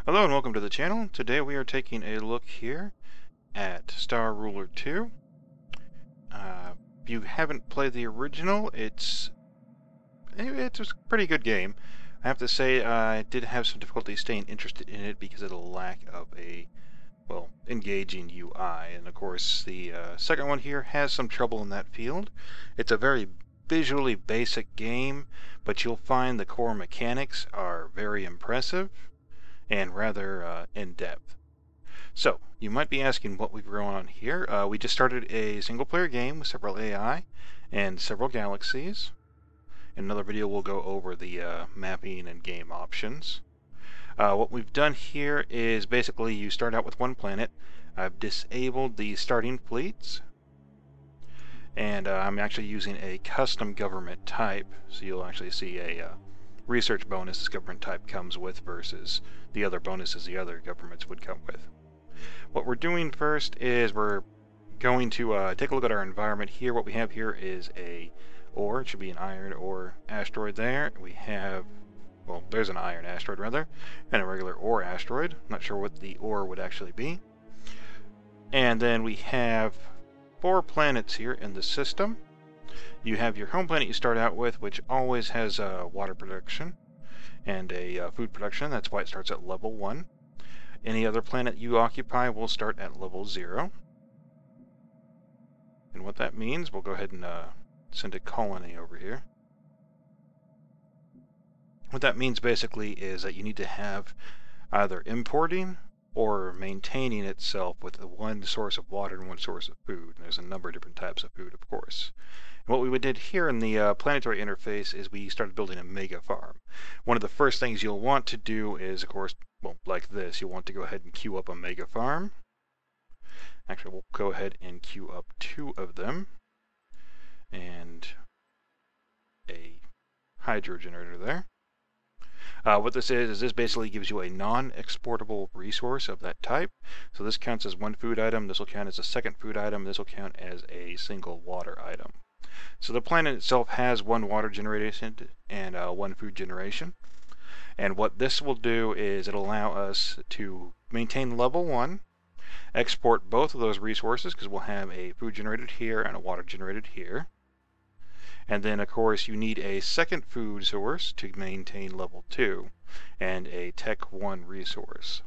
Hello and welcome to the channel. Today we are taking a look here at Star Ruler 2. If you haven't played the original, it's a pretty good game. I have to say I did have some difficulty staying interested in it because of the lack of a, well, engaging UI. And of course the second one here has some trouble in that field. It's a very visually basic game, but you'll find the core mechanics are very impressive and rather in-depth. So, you might be asking what we've going on here. We just started a single-player game with several AI and several galaxies. In another video we'll go over the mapping and game options. What we've done here is basically you start out with one planet. I've disabled the starting fleets, and I'm actually using a custom government type, so you'll actually see a research bonus this government type comes with versus the other bonuses the other governments would come with. What we're doing first is we're going to take a look at our environment here. What we have here is a ore. It should be an iron ore asteroid there. We have, well, there's an iron asteroid rather, and a regular ore asteroid. I'm not sure what the ore would actually be. And then we have 4 planets here in the system. You have your home planet you start out with, which always has water production and a food production. That's why it starts at level 1. Any other planet you occupy will start at level 0. And what that means, we'll go ahead and send a colony over here. What that means basically is that you need to have either importing or maintaining itself with one source of water and one source of food. And there's a number of different types of food, of course. And what we did here in the planetary interface is we started building a mega farm. One of the first things you'll want to do is, of course, well, like this, you'll want to go ahead and queue up a mega farm. Actually, we'll go ahead and queue up 2 of them. And a hydro generator there. What this is this basically gives you a non-exportable resource of that type. So this counts as 1 food item, this will count as a second food item, this will count as a single water item. So the planet itself has 1 water generation and 1 food generation. And what this will do is it'll allow us to maintain level 1, export both of those resources because we'll have a food generated here and a water generated here. And then, of course, you need a second food source to maintain level 2 and a Tech 1 resource,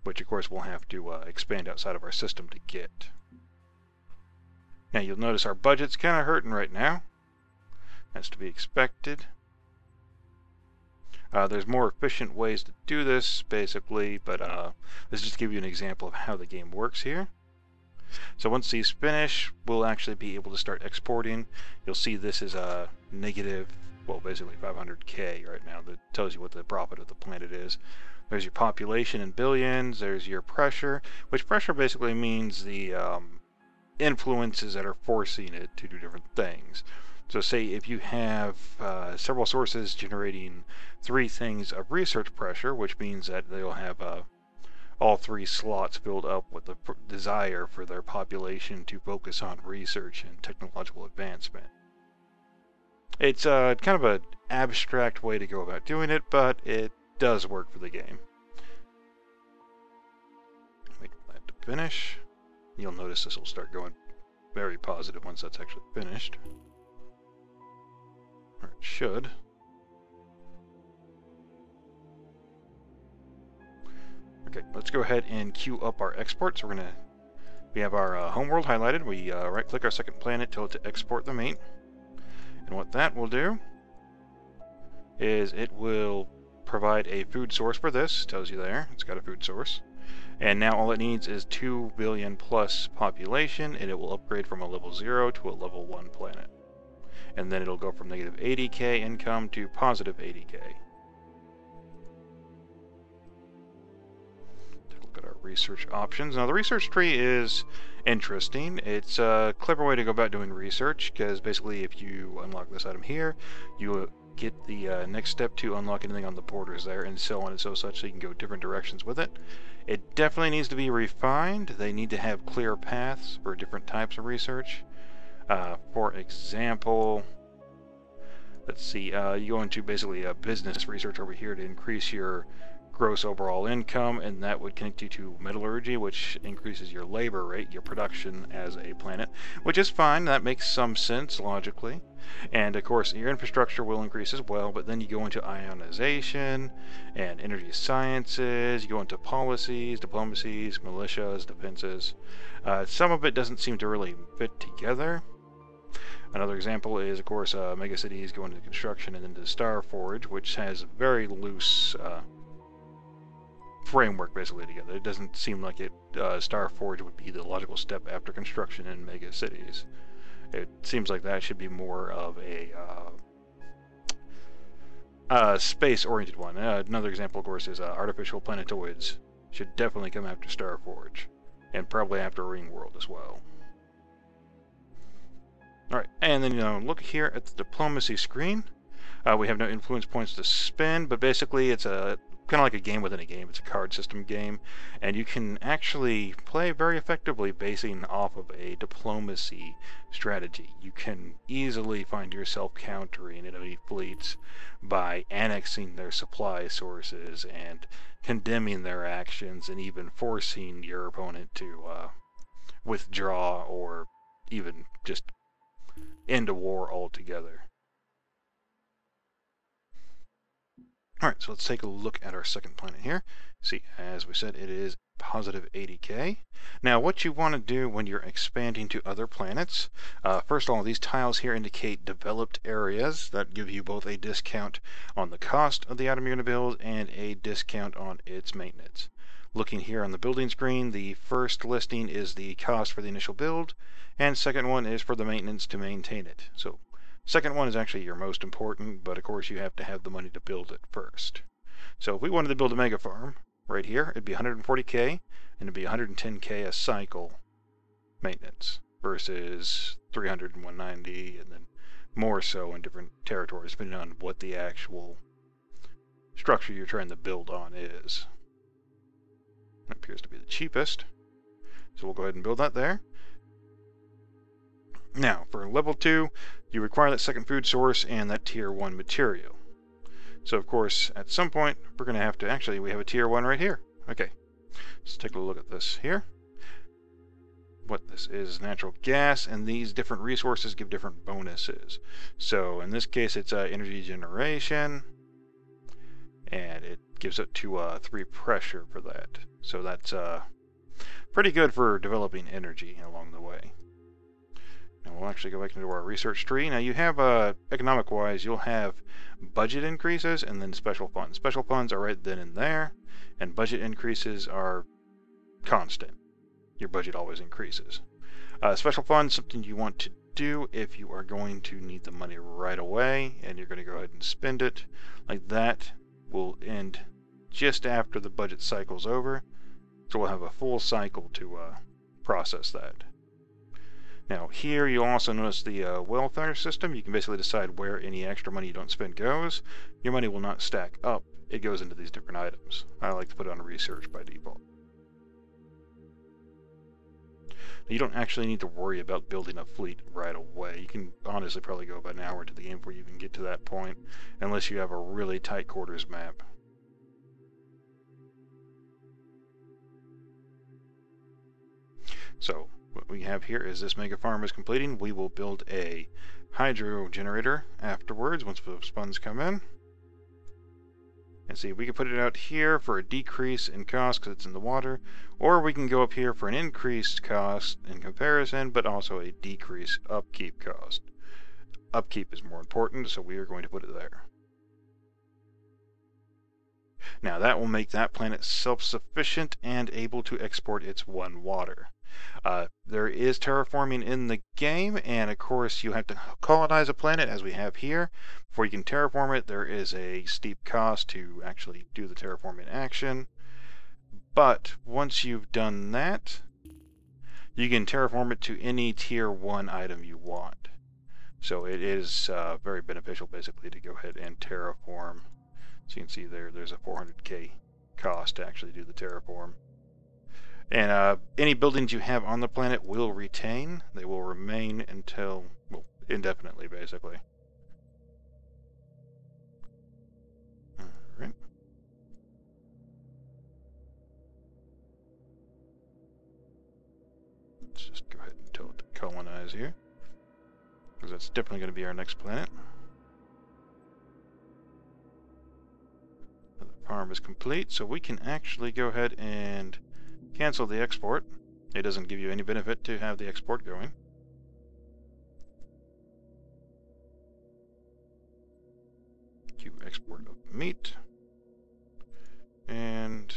which, of course, we'll have to expand outside of our system to get. Now, you'll notice our budget's kind of hurting right now. That's to be expected. There's more efficient ways to do this, basically, but let's just give you an example of how the game works here. So once these finish, we'll actually be able to start exporting. You'll see this is a negative, well, basically 500K right now. That tells you what the profit of the planet is. There's your population in billions. There's your pressure, which pressure basically means the influences that are forcing it to do different things. So say if you have several sources generating 3 things of research pressure, which means that they'll have all 3 slots filled up with the desire for their population to focus on research and technological advancement. It's kind of an abstract way to go about doing it, but it does work for the game. Wait for that to finish. You'll notice this will start going very positive once that's actually finished. Or it should. Okay, let's go ahead and queue up our exports. We have our homeworld highlighted. We right-click our second planet, tell it to export the mate. And what that will do is it will provide a food source for this. Tells you there, it's got a food source. And now all it needs is 2 billion plus population, and it will upgrade from a level 0 to a level 1 planet. And then it'll go from negative 80K income to positive 80K. Look at our research options. Now the research tree is interesting. It's a clever way to go about doing research, because basically if you unlock this item here, you get the next step to unlock anything on the borders there, and so on and so such, so you can go different directions with it. It definitely needs to be refined. They need to have clear paths for different types of research. For example, let's see, you go into basically a business research over here to increase your gross overall income, and that would connect you to metallurgy, which increases your labor rate, your production as a planet, which is fine. That makes some sense logically. And of course, your infrastructure will increase as well, but then you go into ionization and energy sciences, you go into policies, diplomacies, militias, defenses. Some of it doesn't seem to really fit together. Another example is, of course, megacities go into construction and into Starforge, which has very loose framework basically together. It doesn't seem like Starforge would be the logical step after construction in megacities. It seems like that should be more of a space-oriented one. Another example, of course, is artificial planetoids. Should definitely come after Starforge, and probably after Ringworld as well. Alright, and then, look here at the diplomacy screen. We have no influence points to spend, but basically it's a kind of like a game within a game. It's a card system game, and you can actually play very effectively basing off of a diplomacy strategy. You can easily find yourself countering enemy fleets by annexing their supply sources and condemning their actions, and even forcing your opponent to withdraw or even just end a war altogether. Alright, so let's take a look at our second planet here. See, as we said, it is positive 80k. Now, what you want to do when you're expanding to other planets, first of all, these tiles here indicate developed areas that give you both a discount on the cost of the item you're going to build and a discount on its maintenance. Looking here on the building screen, the first listing is the cost for the initial build, and second one is for the maintenance to maintain it. So second one is actually your most important, but of course you have to have the money to build it first. So if we wanted to build a mega farm right here, it'd be 140k, and it'd be 110k a cycle maintenance versus 300 and 190, and then more so in different territories depending on what the actual structure you're trying to build on is. That appears to be the cheapest, so we'll go ahead and build that there. Now, for level 2, you require that second food source and that tier 1 material. So, of course, at some point, we're going to have to... Actually, we have a tier 1 right here. Okay, let's take a look at this here. What this is natural gas, and these different resources give different bonuses. So, in this case, it's energy generation, and it gives it to 3 pressure for that. So that's pretty good for developing energy along the way. Now we'll actually go back into our research tree. Now you have, economic-wise, you'll have budget increases and then special funds. Special funds are right then and there, and budget increases are constant. Your budget always increases. Special funds, something you want to do if you are going to need the money right away, and you're going to go ahead and spend it. Like that will end just after the budget cycle's over, so we'll have a full cycle to process that. Now here you'll also notice the welfare system. You can basically decide where any extra money you don't spend goes. Your money will not stack up. It goes into these different items. I like to put it on research by default. You don't actually need to worry about building a fleet right away. You can honestly probably go about an hour into the game before you even get to that point, unless you have a really tight quarters map. So what we have here is this mega farm is completing. We will build a hydro generator afterwards once those funds come in. And see, we can put it out here for a decrease in cost because it's in the water, or we can go up here for an increased cost in comparison, but also a decreased upkeep cost. Upkeep is more important, so we are going to put it there. Now that will make that planet self-sufficient and able to export its one water. There is terraforming in the game, and of course you have to colonize a planet as we have here. Before you can terraform it, there is a steep cost to actually do the terraforming action. But once you've done that, you can terraform it to any tier 1 item you want. So it is very beneficial basically to go ahead and terraform. So you can see there's a 400k cost to actually do the terraform. And any buildings you have on the planet will retain. They will remain until, well, indefinitely, basically. Alright. Let's just go ahead and tell it to colonize here, because that's definitely going to be our next planet. The farm is complete, so we can actually go ahead and cancel the export. It doesn't give you any benefit to have the export going. Queue export of meat. And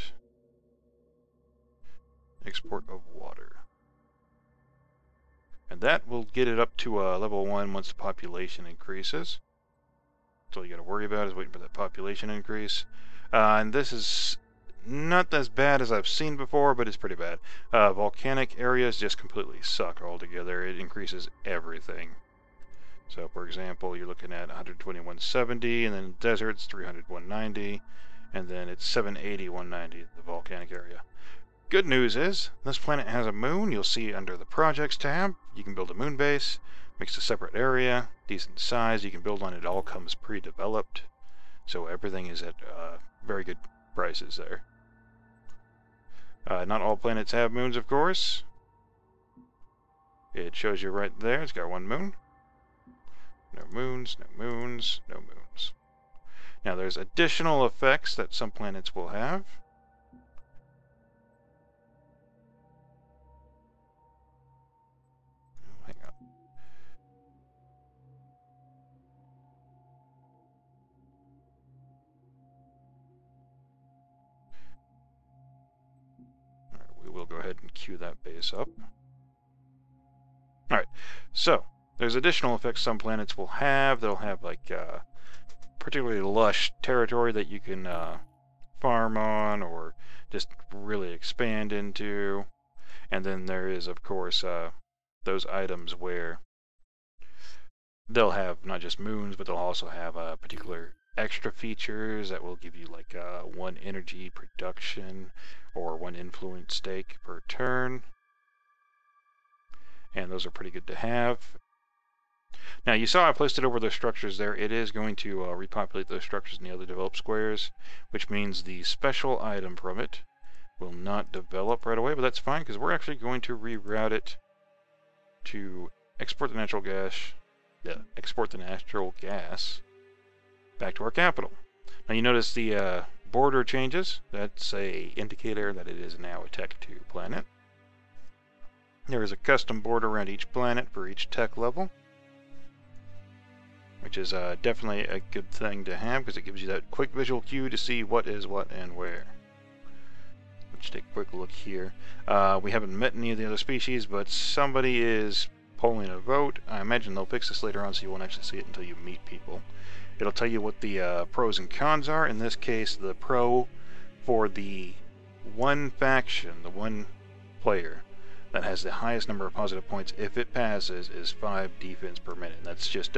export of water. And that will get it up to level 1 once the population increases. That's all you got to worry about is waiting for that population increase. And this is not as bad as I've seen before, but it's pretty bad. Volcanic areas just completely suck altogether. It increases everything. So, for example, you're looking at 12170, and then deserts 300-190, and then it's 780-190, the volcanic area. Good news is, this planet has a moon. You'll see under the Projects tab, you can build a moon base, makes a separate area, decent size, you can build on it. It all comes pre-developed, so everything is at very good prices there. Not all planets have moons, of course. It shows you right there, it's got one moon. No moons, no moons, no moons. Now there's additional effects that some planets will have. Hang on. Alright, we will go ahead and queue that base up. Alright, so there's additional effects some planets will have. They'll have like particularly lush territory that you can farm on or just really expand into. And then there is, of course, those items where they'll have not just moons, but they'll also have particular extra features that will give you like 1 energy production or 1 influence stake per turn. And those are pretty good to have. Now you saw I placed it over those structures there. It is going to repopulate those structures in the other developed squares, which means the special item from it will not develop right away, but that's fine because we're actually going to reroute it to export the natural gas back to our capital. Now you notice the border changes. That's a indicator that it is now a Tech 2 planet. There is a custom border around each planet for each tech level, which is definitely a good thing to have because it gives you that quick visual cue to see what is what and where. Let's take a quick look here. We haven't met any of the other species, but somebody is polling a vote. I imagine they'll fix this later on so you won't actually see it until you meet people. It'll tell you what the pros and cons are. In this case, the pro for the one faction, the one player that has the highest number of positive points, if it passes, is 5 defense per minute. And that's just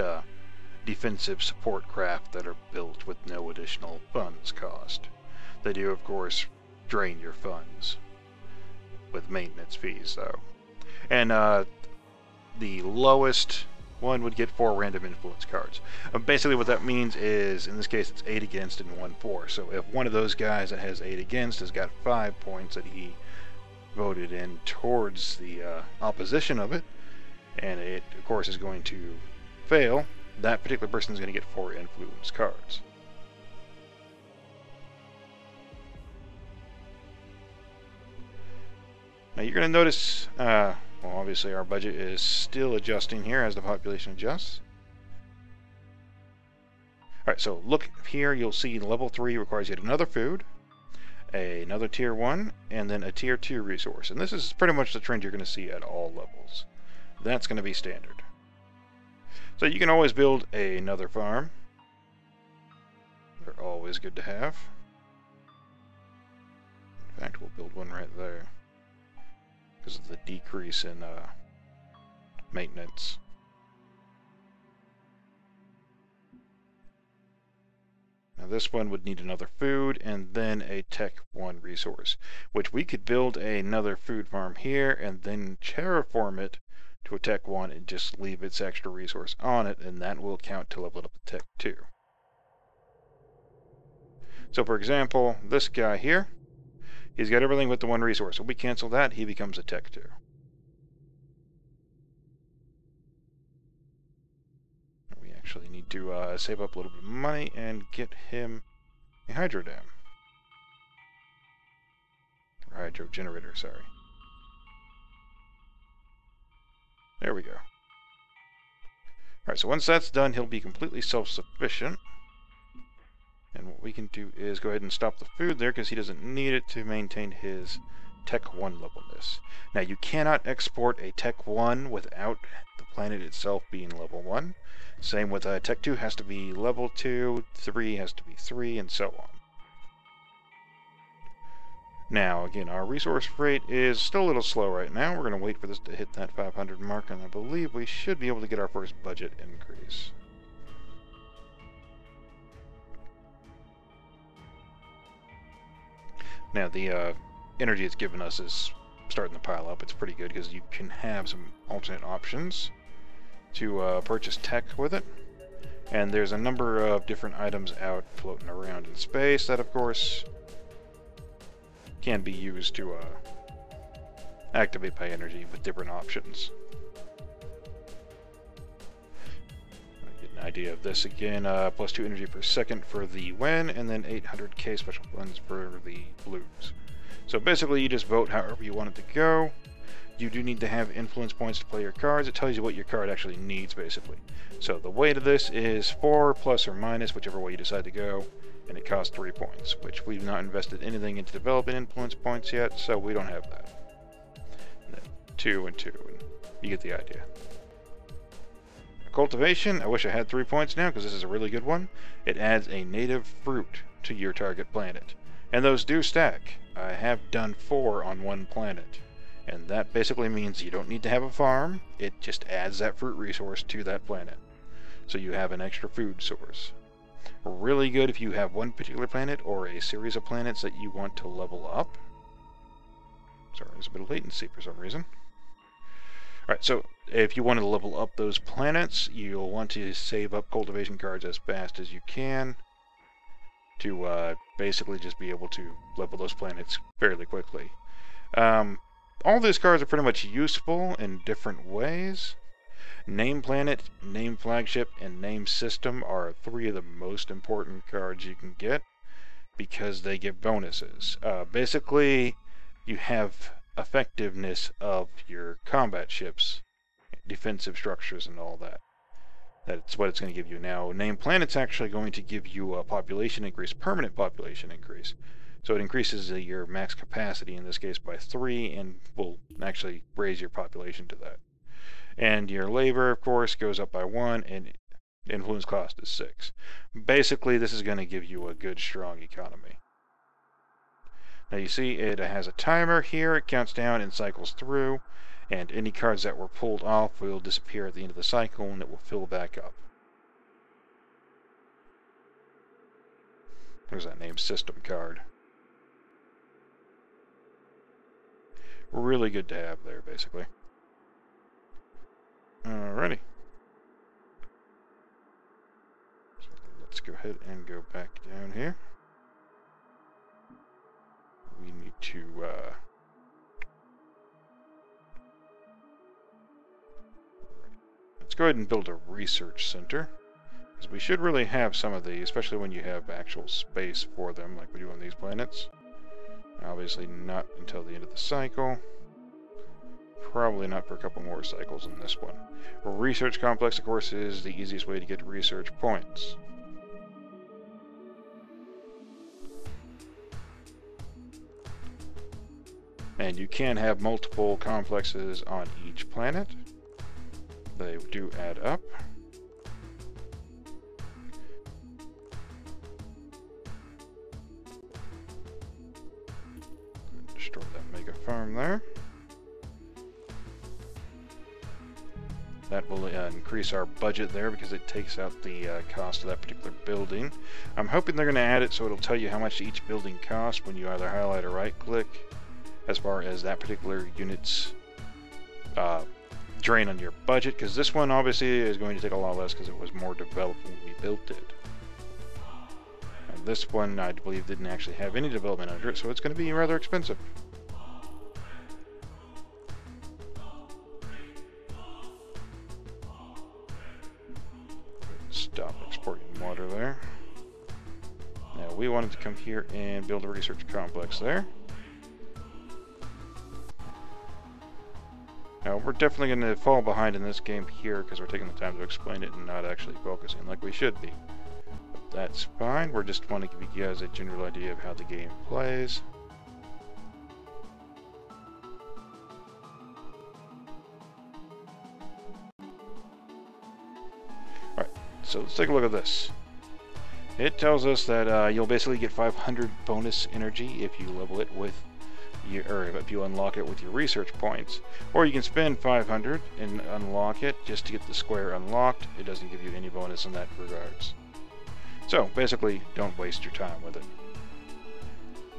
defensive support craft that are built with no additional funds cost. They do, of course, drain your funds with maintenance fees, though. And the lowest one would get 4 random influence cards. Basically what that means is, in this case, it's 8 against and 1 for. So if one of those guys that has 8 against has got 5 points that he voted in towards the opposition of it, and it, of course, is going to fail, that particular person is going to get 4 influence cards. Now you're going to notice, well, obviously our budget is still adjusting here as the population adjusts. Alright, so look here, you'll see level 3 requires yet another food, another tier 1, and then a tier 2 resource. And this is pretty much the trend you're going to see at all levels. That's going to be standard. So you can always build another farm. They're always good to have. In fact, we'll build one right there because of the decrease in maintenance. Now this one would need another food and then a Tech 1 resource, which we could build another food farm here and then terraform it to a Tech 1 and just leave its extra resource on it, and that will count to level it up to Tech 2. So for example, this guy here, he's got everything with the 1 resource. So we cancel that, he becomes a Tech 2. need to save up a little bit of money and get him a hydro dam. Or hydro generator, sorry. There we go. Alright, so once that's done, he'll be completely self-sufficient. And what we can do is go ahead and stop the food there, because he doesn't need it to maintain his Tech 1 levelness. Now, you cannot export a Tech 1 without the planet itself being level 1. Same with Tech 2 has to be level 2, 3 has to be 3, and so on. Now, again, our resource rate is still a little slow right now. We're going to wait for this to hit that 500 mark, and I believe we should be able to get our first budget increase. Now, the energy it's given us is starting to pile up. It's pretty good because you can have some alternate options to purchase tech with it. And there's a number of different items out floating around in space that, of course, can be used to activate by energy with different options. Get an idea of this again, plus 2 energy per second for the win, and then 800k special funds for the blues. So basically you just vote however you want it to go. You do need to have influence points to play your cards. It tells you what your card actually needs, basically. So the weight of this is 4 plus or minus, whichever way you decide to go. And it costs 3 points, which we've not invested anything into developing influence points yet, so we don't have that. And then 2 and 2, and you get the idea. Cultivation, I wish I had 3 points now, because this is a really good one. It adds a native fruit to your target planet. And those do stack. I have done 4 on one planet. And that basically means you don't need to have a farm, it just adds that fruit resource to that planet. So you have an extra food source. Really good if you have one particular planet or a series of planets that you want to level up. Sorry, there's a bit of latency for some reason. Alright, so if you want to level up those planets, you'll want to save up cultivation cards as fast as you can to basically just be able to level those planets fairly quickly. All these cards are pretty much useful in different ways. Name Planet, Name Flagship, and Name System are 3 of the most important cards you can get because they give bonuses. Basically, you have effectiveness of your combat ships, defensive structures, and all that. That's what it's going to give you. Now, Name Planet's actually going to give you a population increase, permanent population increase. So it increases your max capacity, in this case, by 3, and will actually raise your population to that. And your labor, of course, goes up by 1, and influence cost is 6. Basically, this is going to give you a good, strong economy. Now you see it has a timer here. It counts down and cycles through, and any cards that were pulled off will disappear at the end of the cycle, and it will fill back up. There's that Name System card. Really good to have there, basically. Alrighty. So let's go ahead and go back down here. We need to let's go ahead and build a research center, because we should really have some of these, especially when you have actual space for them like we do on these planets. Obviously not until the end of the cycle. Probably not for a couple more cycles in this one. A research complex, of course, is the easiest way to get research points. And you can have multiple complexes on each planet. They do add up. Destroy that mega farm there. That will increase our budget there because it takes out the cost of that particular building. I'm hoping they're going to add it so it'll tell you how much each building costs when you either highlight or right click, as far as that particular unit's drain on your budget, because this one obviously is going to take a lot less because it was more developed when we built it. And this one, I believe, didn't actually have any development under it, so it's going to be rather expensive. Stop we wanted to come here and build a research complex there. Now, we're definitely going to fall behind in this game here because we're taking the time to explain it and not actually focusing like we should be. But that's fine. We just want to give you guys a general idea of how the game plays. Alright, so let's take a look at this. It tells us that you'll basically get 500 bonus energy if you level it with or if you unlock it with your research points, or you can spend 500 and unlock it just to get the square unlocked. It doesn't give you any bonus in that regards. So basically, don't waste your time with it.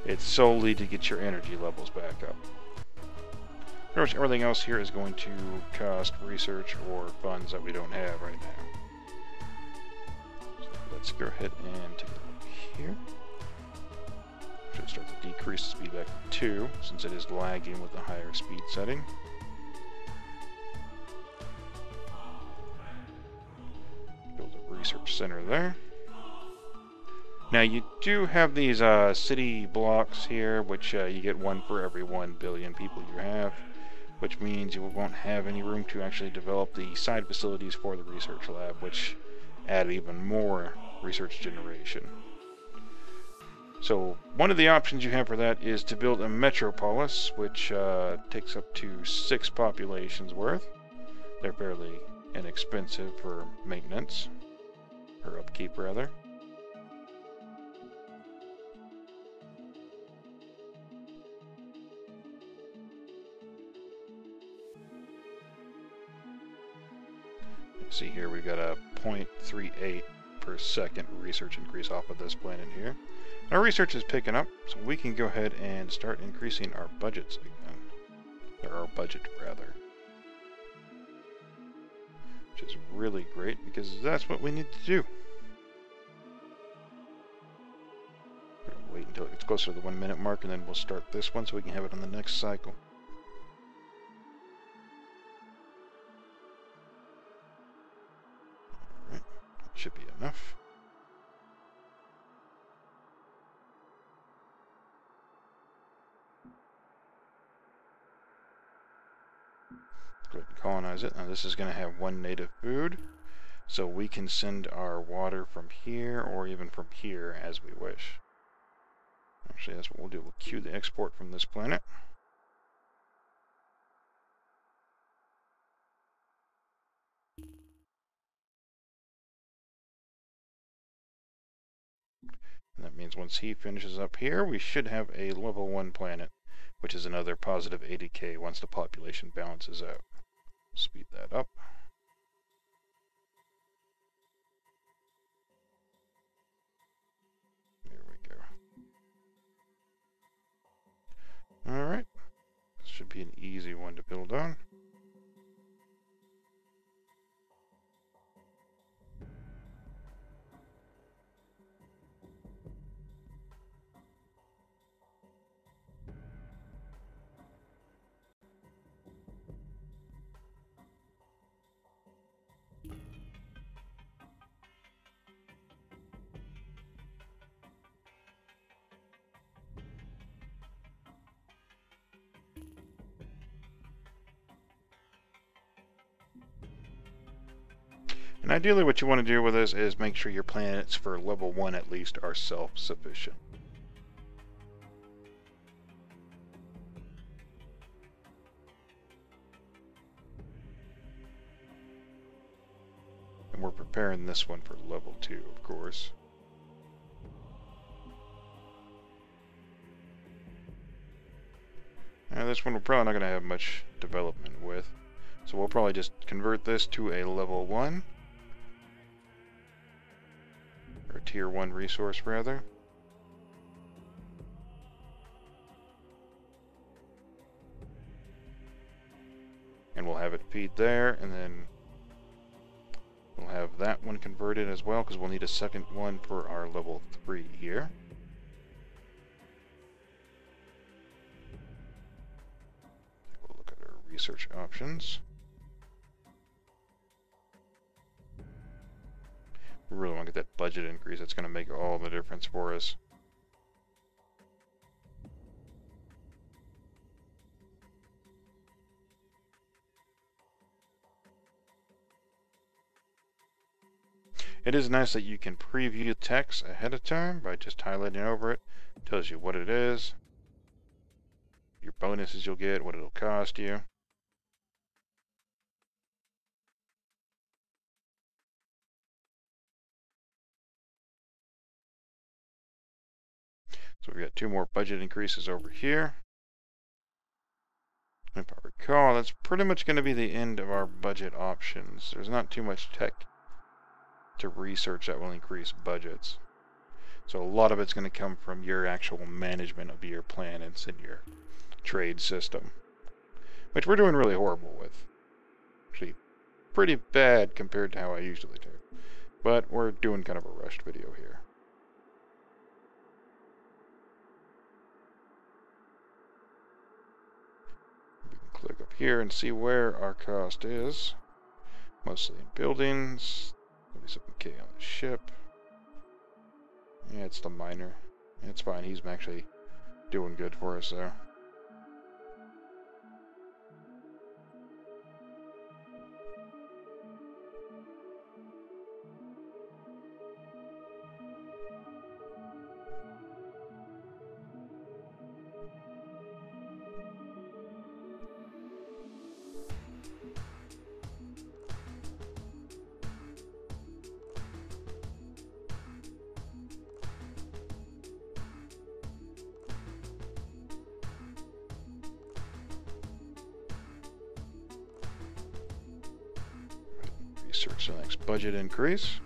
It's solely to get your energy levels back up. Pretty much everything else here is going to cost research or funds that we don't have right now. So let's go ahead and take a look here. Should start to decrease the speed back to 2, since it is lagging with the higher speed setting. Build a research center there. Now you do have these city blocks here, which you get one for every 1 billion people you have, which means you won't have any room to actually develop the side facilities for the research lab, which add even more research generation. So one of the options you have for that is to build a metropolis, which takes up to 6 populations worth. They're fairly inexpensive for maintenance, or upkeep rather. See here we've got a 0.38 per second research increase off of this planet here. Our research is picking up, so we can go ahead and start increasing our budgets again. Or our budget, rather. Which is really great, because that's what we need to do. We're going to wait until it gets closer to the 1 minute mark, and then we'll start this one so we can have it on the next cycle. Alright, that should be enough. Go ahead and colonize it. Now this is going to have 1 native food, so we can send our water from here or even from here as we wish. Actually, that's what we'll do. We'll queue the export from this planet. And that means once he finishes up here, we should have a level 1 planet, which is another positive 80k once the population balances out. Speed that up. There we go. Alright. This should be an easy one to build on. And ideally what you want to do with this is make sure your planets for level 1 at least are self-sufficient. And we're preparing this one for level 2, of course. Now this one we're probably not going to have much development with. So we'll probably just convert this to a level 1. Or tier 1 resource, rather. And we'll have it feed there, and then we'll have that one converted as well, because we'll need a second one for our level 3 here. We'll look at our research options. We really want to get that budget increase. That's going to make all the difference for us. It is nice that you can preview text ahead of time by just highlighting over it. Tells you what it is, your bonuses you'll get, what it'll cost you. So we've got 2 more budget increases over here. If I recall, that's pretty much going to be the end of our budget options. There's not too much tech to research that will increase budgets. So a lot of it's going to come from your actual management of your planets and your trade system, which we're doing really horrible with. Actually, pretty bad compared to how I usually do. But we're doing kind of a rushed video here. We can click up here and see where our cost is. Mostly in buildings. Maybe some K on the ship. Yeah, it's the miner. It's fine. He's actually doing good for us there. Research the next budget increase.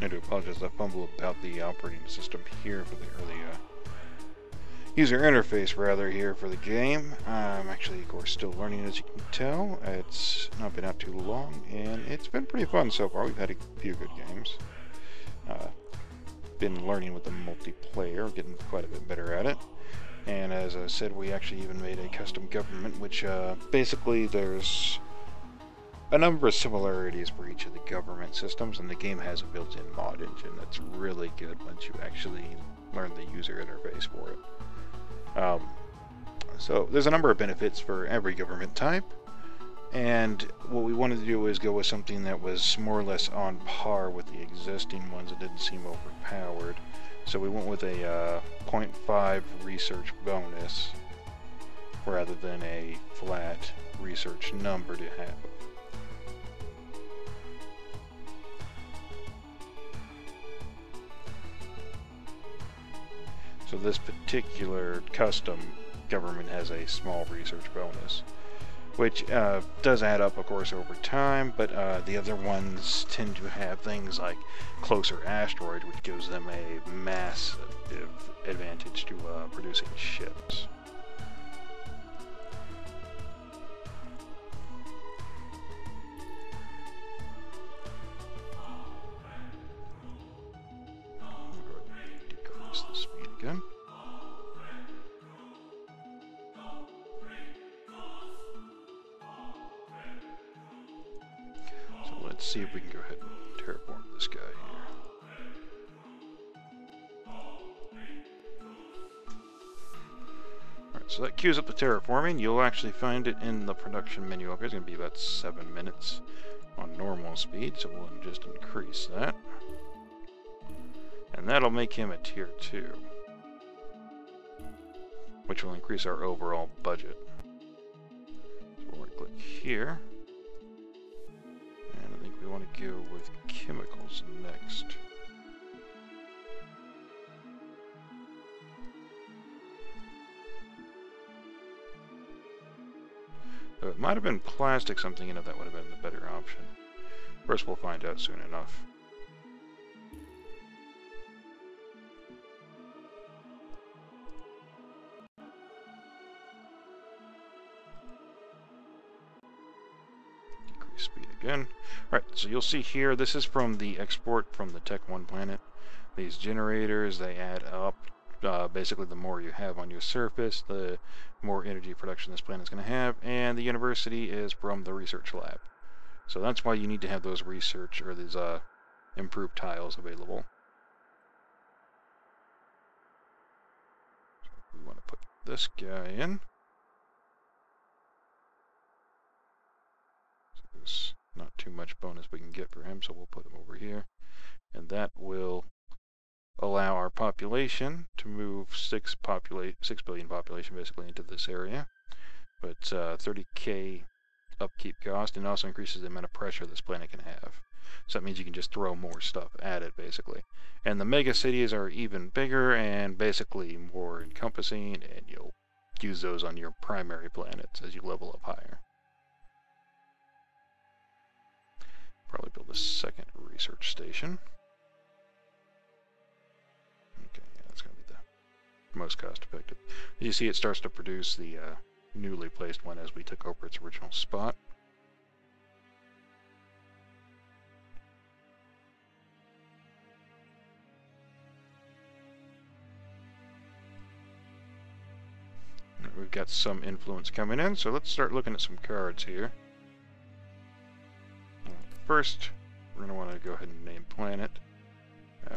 I do apologize, I fumbled about the operating system here for the early user interface rather here for the game. I'm actually, of course, still learning, as you can tell. It's not been out too long, and it's been pretty fun so far. We've had a few good games. Been learning with the multiplayer, getting quite a bit better at it. And as I said, we actually even made a custom government, which basically there's a number of similarities for each of the government systems, and the game has a built-in mod engine that's really good once you actually learn the user interface for it. So there's a number of benefits for every government type, and what we wanted to do was go with something that was more or less on par with the existing ones that didn't seem overpowered. So we went with a 0.5 research bonus rather than a flat research number to have. So this particular custom government has a small research bonus, which does add up, of course, over time, but the other ones tend to have things like closer asteroids, which gives them a massive advantage to producing ships. Decrease the speed again. Let's see if we can go ahead and terraform this guy here. Alright, so that queues up the terraforming. You'll actually find it in the production menu up here. It's going to be about 7 minutes on normal speed, so we'll just increase that. And that'll make him a tier 2, which will increase our overall budget. So we'll right click here. We want to go with chemicals next. It might have been plastic, something in it that would have been the better option. First, we'll find out soon enough. Decrease speed again. Alright, so you'll see here, this is from the export from the Tech 1 planet. These generators, they add up basically, the more you have on your surface, the more energy production this planet is going to have, and the university is from the research lab. So that's why you need to have those research, or these improved tiles available. So we want to put this guy in. So there's not too much bonus we can get for him, so we'll put him over here. And that will allow our population to move 6 billion population basically into this area. But 30k upkeep cost, and also increases the amount of pressure this planet can have. So that means you can just throw more stuff at it basically. And the mega cities are even bigger and basically more encompassing, and you'll use those on your primary planets as you level up higher. Probably build a second research station. Most cost effective. You see it starts to produce the newly placed one as we took over its original spot. We've got some influence coming in, so let's start looking at some cards here. First, we're going to want to go ahead and name planet.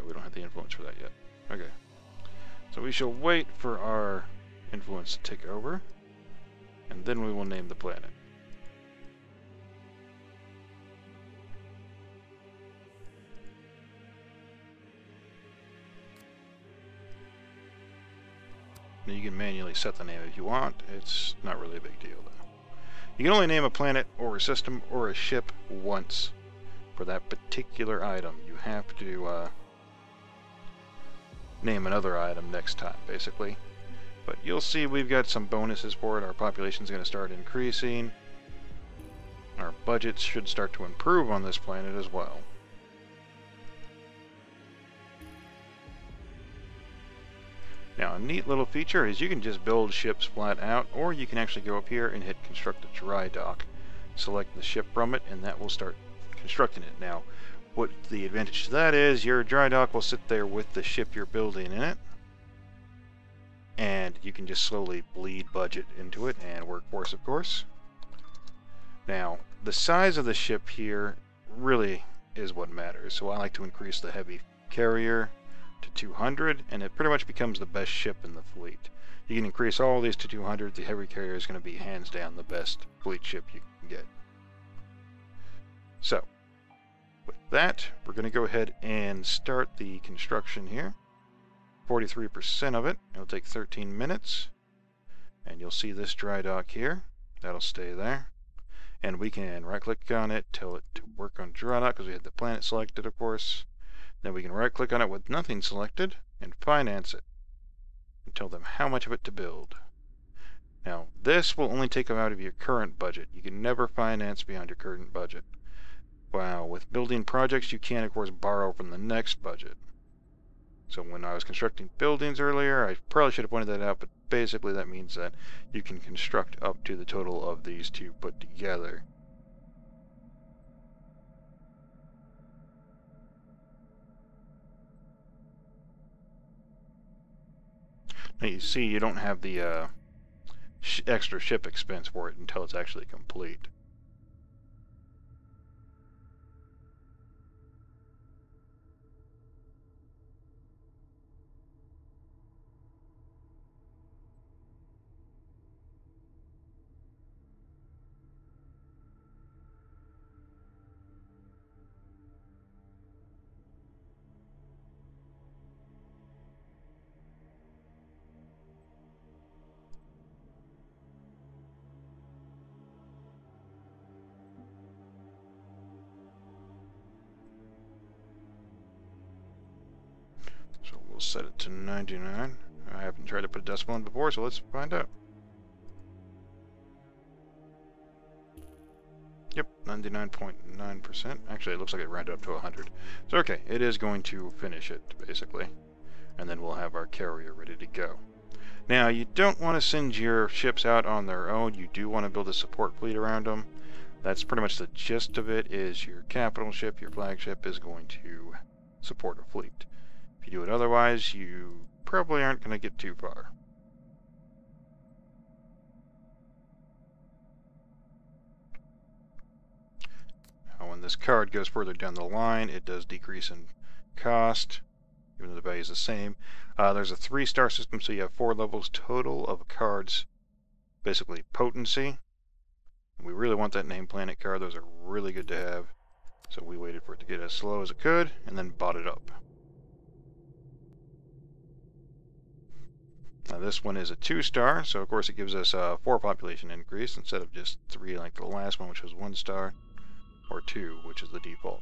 We don't have the influence for that yet. Okay. So we shall wait for our influence to take over, and then we will name the planet. Now you can manually set the name if you want. It's not really a big deal though. You can only name a planet or a system or a ship once for that particular item. You have to name another item next time, basically. But you'll see we've got some bonuses for it. Our population's going to start increasing. Our budgets should start to improve on this planet as well. Now, a neat little feature is you can just build ships flat out, or you can actually go up here and hit construct a dry dock. Select the ship from it, and that will start constructing it. Now, what the advantage to that is, your dry dock will sit there with the ship you're building in it, and you can just slowly bleed budget into it, and workforce of course. Now, the size of the ship here really is what matters, so I like to increase the heavy carrier to 200, and it pretty much becomes the best ship in the fleet. You can increase all these to 200, the heavy carrier is going to be hands down the best fleet ship you can get. So, with that, we're going to go ahead and start the construction here. 43% of it. It'll take 13 minutes. And you'll see this dry dock here. That'll stay there. And we can right-click on it, tell it to work on dry dock, because we had the planet selected, of course. Then we can right-click on it with nothing selected, and finance it. And tell them how much of it to build. Now, this will only take them out of your current budget. You can never finance beyond your current budget. Wow, with building projects, you can, of course, borrow from the next budget. So when I was constructing buildings earlier, I probably should have pointed that out, but basically that means that you can construct up to the total of these two put together. Now you see you don't have the extra ship expense for it until it's actually complete. So we'll set it to 99. I haven't tried to put a decimal in before, so let's find out. Yep, 99.9%. Actually, it looks like it rounded up to 100. So okay, it is going to finish it, basically. And then we'll have our carrier ready to go. Now, you don't want to send your ships out on their own. You do want to build a support fleet around them. That's pretty much the gist of it, is your capital ship, your flagship, is going to support a fleet. If you do it otherwise, you probably aren't going to get too far. Now, when this card goes further down the line, it does decrease in cost, even though the value is the same. There's a 3-star system, so you have 4 levels total of a card's basically potency. We really want that named planet card. Those are really good to have. So we waited for it to get as slow as it could, and then bought it up. Now this one is a 2-star, so of course it gives us a 4 population increase instead of just 3 like the last one, which was 1 star, or 2, which is the default.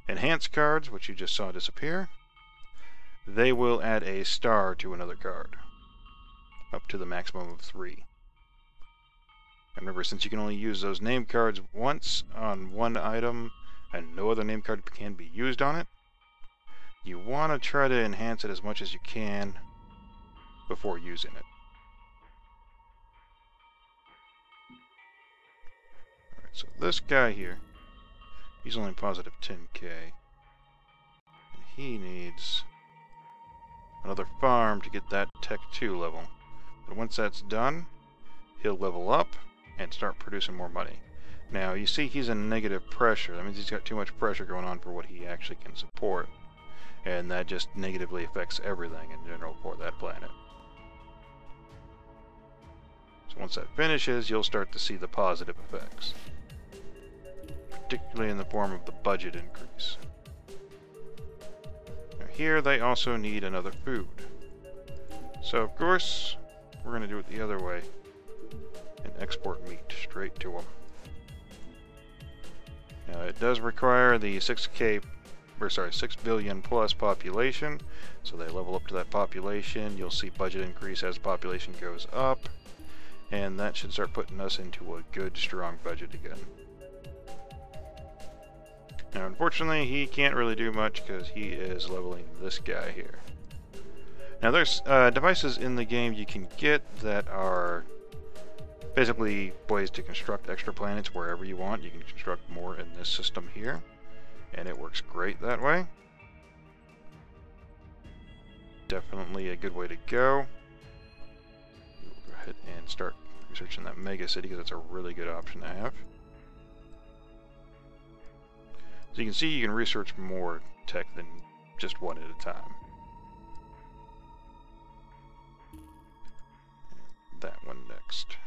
Enhanced cards, which you just saw disappear, they will add a star to another card, up to the maximum of 3. And remember, since you can only use those name cards once on one item, and no other name card can be used on it, you want to try to enhance it as much as you can before using it. Alright, so this guy here, he's only positive 10k. And he needs another farm to get that Tech 2 level. But once that's done, he'll level up and start producing more money. Now, you see he's in negative pressure. That means he's got too much pressure going on for what he actually can support. And that just negatively affects everything in general for that planet. So once that finishes, you'll start to see the positive effects. Particularly in the form of the budget increase. Now here, they also need another food. So of course, we're going to do it the other way. And export meat straight to them. Now it does require the 6 billion plus population, so they level up to that population. You'll see budget increase as population goes up, and that should start putting us into a good, strong budget again. Now unfortunately, he can't really do much because he is leveling this guy here. Now there's devices in the game you can get that are basically ways to construct extra planets wherever you want. You can construct more in this system here, and it works great that way. Definitely a good way to go. We'll go ahead and start researching that mega city because that's a really good option to have. So you can see you can research more tech than just one at a time. And that one next.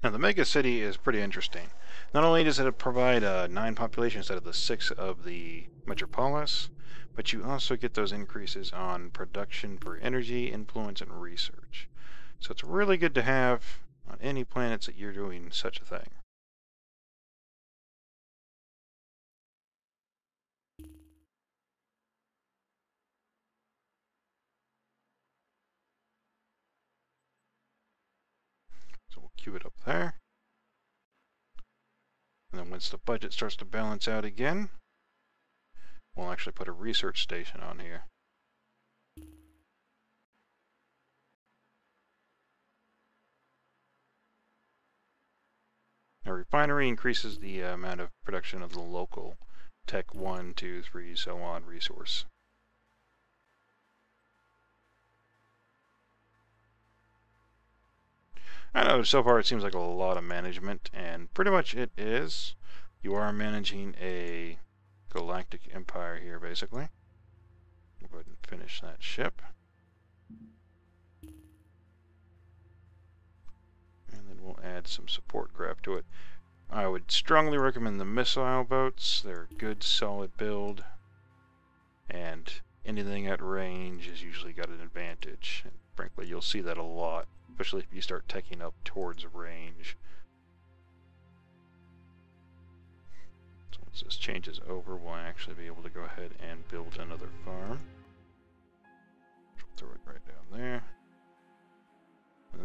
Now the mega city is pretty interesting. Not only does it provide 9 population instead of the 6 of the metropolis, but you also get those increases on production for energy, influence, and research. So it's really good to have on any planets that you're doing such a thing. So we'll queue it up there. And then once the budget starts to balance out again, we'll actually put a research station on here. A refinery increases the amount of production of the local Tech 1, 2, 3, so on resource. I know so far it seems like a lot of management, and pretty much it is. You are managing a galactic empire here, basically. We'll go ahead and finish that ship. And then we'll add some support craft to it. I would strongly recommend the missile boats. They're a good, solid build. And anything at range has usually got an advantage. And frankly, you'll see that a lot, especially if you start teching up towards range. So once this changes over, we'll actually be able to go ahead and build another farm. Throw it right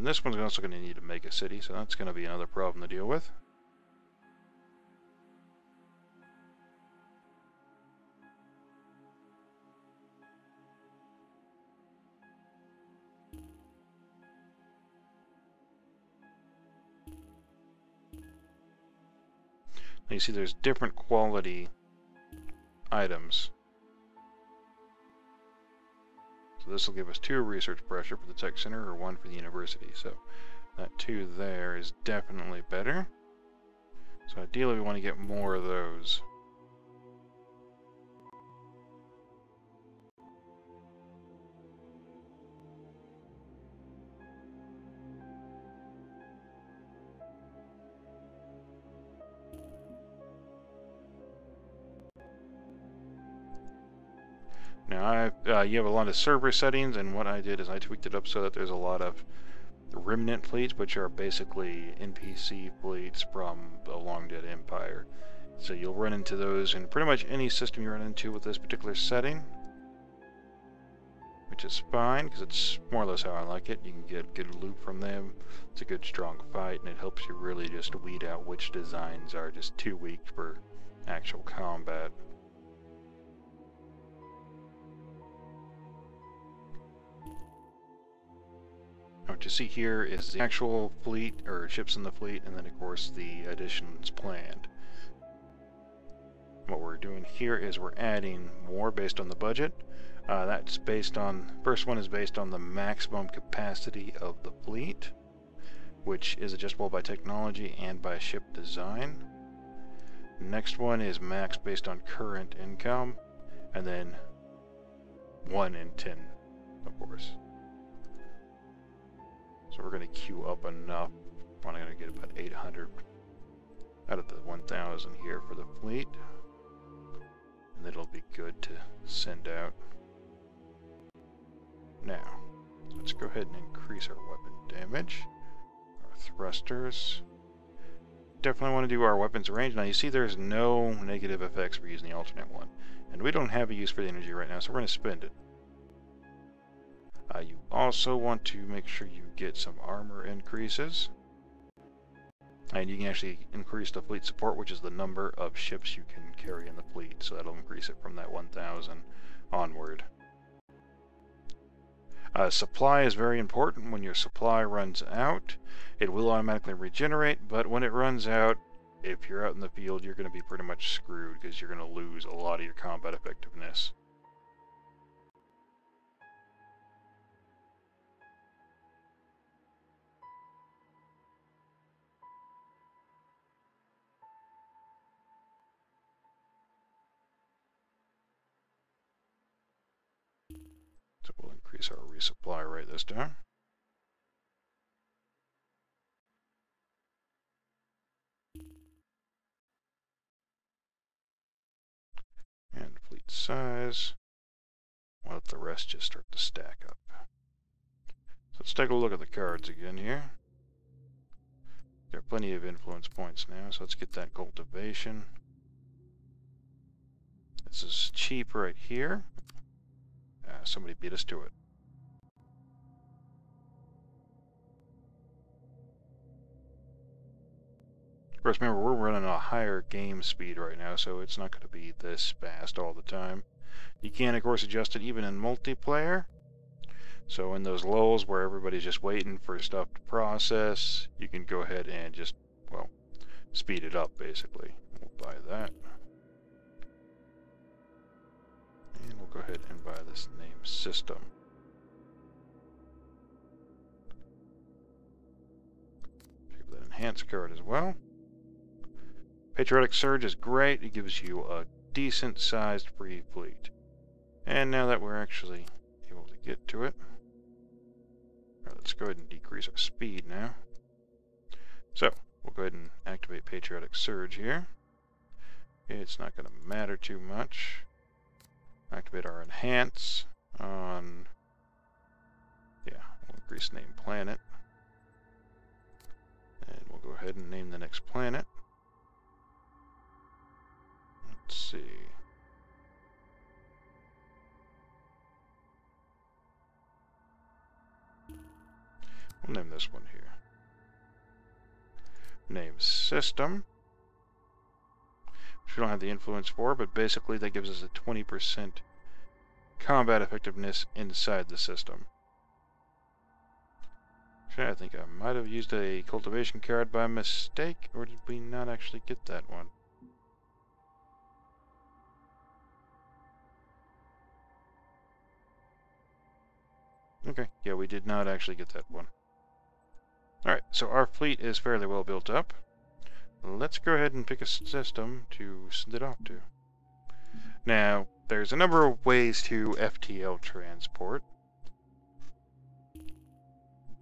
And this one's also going to need a mega city, so that's going to be another problem to deal with. Now you see there's different quality items. So this will give us 2 research pressure for the tech center or 1 for the university. So that 2 there is definitely better. So ideally we want to get more of those. Now, you have a lot of server settings, and what I did is I tweaked it up so that there's a lot of remnant fleets, which are basically NPC fleets from the Long Dead Empire. So you'll run into those in pretty much any system you run into with this particular setting, which is fine, because it's more or less how I like it. You can get good loot from them, it's a good strong fight, and it helps you really just weed out which designs are just too weak for actual combat. What you see here is the actual fleet, or ships in the fleet, and then of course the additions planned. What we're doing here is we're adding more based on the budget. That's based on, first one is based on the maximum capacity of the fleet, which is adjustable by technology and by ship design. Next one is max based on current income, and then 1 in 10, of course. So we're going to queue up enough. I'm going to get about 800 out of the 1,000 here for the fleet. And it'll be good to send out. Now, let's go ahead and increase our weapon damage. Our thrusters. Definitely want to do our weapons range. Now you see there's no negative effects for using the alternate one. And we don't have a use for the energy right now, so we're going to spend it. You also want to make sure you get some armor increases. And you can actually increase the fleet support, which is the number of ships you can carry in the fleet. So that'll increase it from that 1,000 onward. Supply is very important. When your supply runs out, it will automatically regenerate, but when it runs out, if you're out in the field, you're going to be pretty much screwed because you're going to lose a lot of your combat effectiveness. So we'll increase our resupply rate this time. And fleet size. We'll let the rest just start to stack up. So let's take a look at the cards again here. Got plenty of influence points now, so let's get that cultivation. This is cheap right here. Somebody beat us to it. Of course, remember, we're running a higher game speed right now, so it's not going to be this fast all the time. You can, of course, adjust it even in multiplayer. So in those lulls where everybody's just waiting for stuff to process, you can go ahead and just, well, speed it up, basically. We'll buy that. And we'll go ahead and buy this name system. Give that enhanced card as well. Patriotic Surge is great. It gives you a decent sized free fleet. And now that we're actually able to get to it, let's go ahead and decrease our speed now. So we'll go ahead and activate Patriotic Surge here. It's not going to matter too much. Activate our enhance on, yeah, we'll increase name planet. And we'll go ahead and name the next planet. Let's see. We'll name this one here. Name system. Which we don't have the influence for, but basically that gives us a 20% combat effectiveness inside the system. Actually, I think I might have used a cultivation card by mistake, or did we not actually get that one? Okay, yeah, we did not actually get that one. Alright, so our fleet is fairly well built up. Let's go ahead and pick a system to send it off to. Now, there's a number of ways to FTL transport.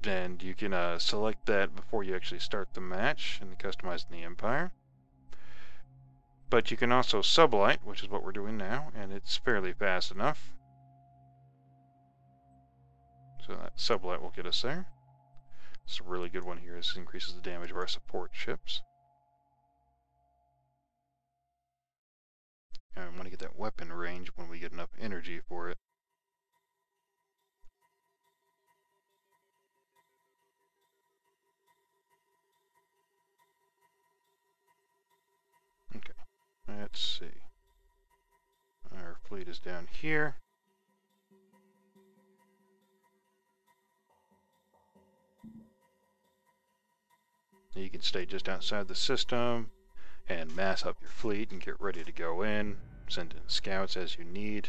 And you can select that before you actually start the match and customize the Empire. But you can also sublight, which is what we're doing now, and it's fairly fast enough. So that sublight will get us there. It's a really good one here. This increases the damage of our support ships. And I want to get that weapon range when we get enough energy for it. Okay, let's see. Our fleet is down here. You can stay just outside the system and mass up your fleet and get ready to go in. Send in scouts as you need.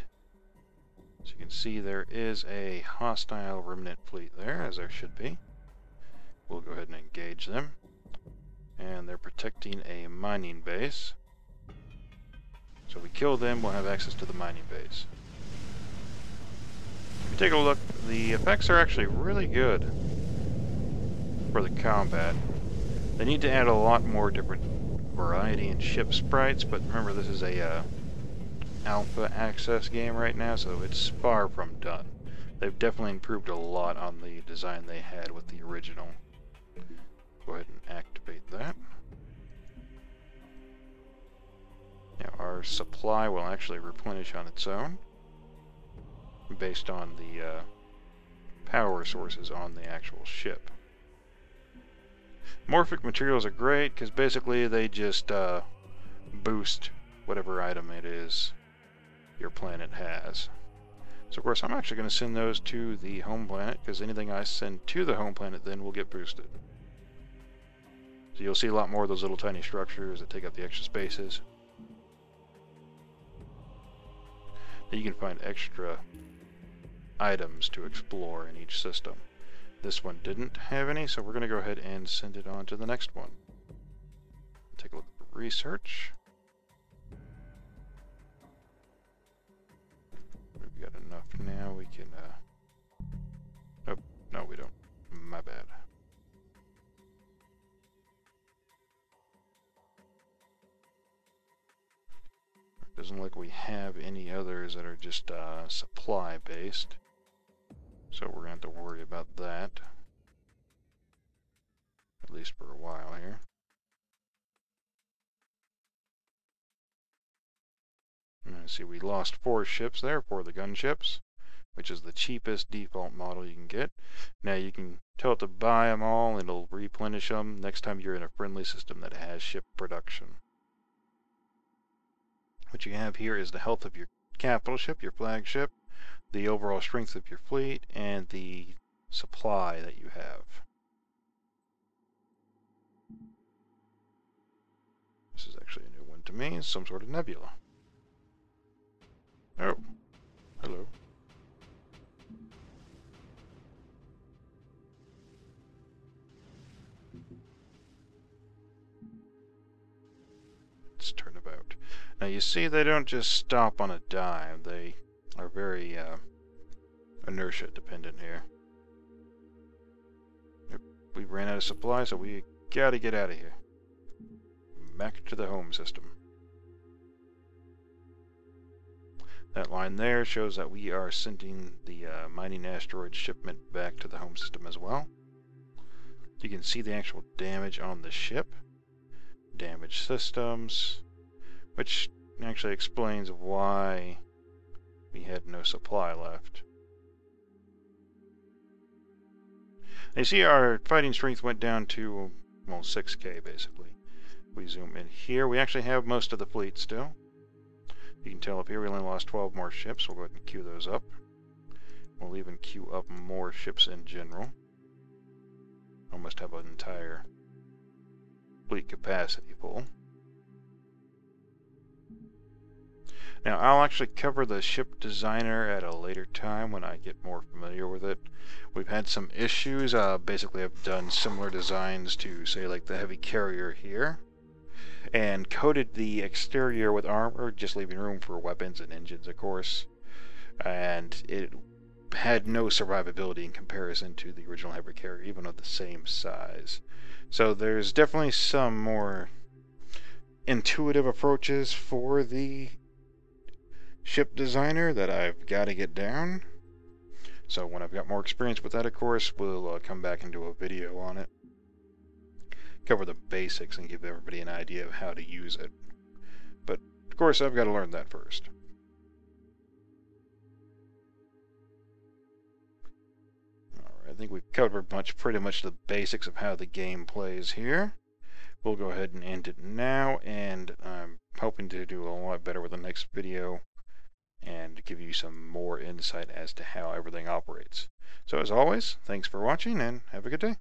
As you can see, there is a hostile remnant fleet there, as there should be. We'll go ahead and engage them. And they're protecting a mining base. So if we kill them, we'll have access to the mining base. If you take a look, the effects are actually really good for the combat. They need to add a lot more different variety in ship sprites, but remember this is a alpha access game right now, so it's far from done. They've definitely improved a lot on the design they had with the original. Go ahead and activate that. Now our supply will actually replenish on its own based on the power sources on the actual ship. Morphic materials are great because basically they just boost whatever item it is your planet has. So of course I'm actually going to send those to the home planet because anything I send to the home planet then will get boosted. So you'll see a lot more of those little tiny structures that take up the extra spaces. You can find extra items to explore in each system. This one didn't have any, so we're going to go ahead and send it on to the next one. Take a look at the research. We've got enough now, we can, oh, no we don't. My bad. Doesn't look like we have any others that are just supply based. So we're going to have to worry about that. At least for a while here. See, we lost 4 ships there for the gunships, which is the cheapest default model you can get. Now you can tell it to buy them all and it'll replenish them next time you're in a friendly system that has ship production. What you have here is the health of your capital ship, your flagship, the overall strength of your fleet, and the supply that you have. This is actually a new one to me, some sort of nebula. Oh, hello. Let's turn about. Now you see they don't just stop on a dime, they are very inertia dependent here. Yep, we ran out of supply, so we gotta get out of here. Back to the home system. That line there shows that we are sending the mining asteroid shipment back to the home system as well. You can see the actual damage on the ship. Damaged systems, which actually explains why we had no supply left. You see our fighting strength went down to, well, 6k basically. We zoom in here, we actually have most of the fleet still. You can tell up here we only lost 12 more ships. We'll go ahead and queue those up. We'll even queue up more ships in general. Almost have an entire fleet capacity full. Now, I'll actually cover the ship designer at a later time when I get more familiar with it. We've had some issues. Basically, I've done similar designs to, say, like the heavy carrier here, and coated the exterior with armor, just leaving room for weapons and engines, of course. And it had no survivability in comparison to the original heavy carrier, even of the same size. So there's definitely some more intuitive approaches for the ship designer that I've got to get down. So when I've got more experience with that, of course, we'll come back and do a video on it. Cover the basics and give everybody an idea of how to use it. But, of course, I've got to learn that first. Alright, I think we've covered pretty much the basics of how the game plays here. We'll go ahead and end it now, and I'm hoping to do a lot better with the next video and give you some more insight as to how everything operates. So as always, thanks for watching and have a good day.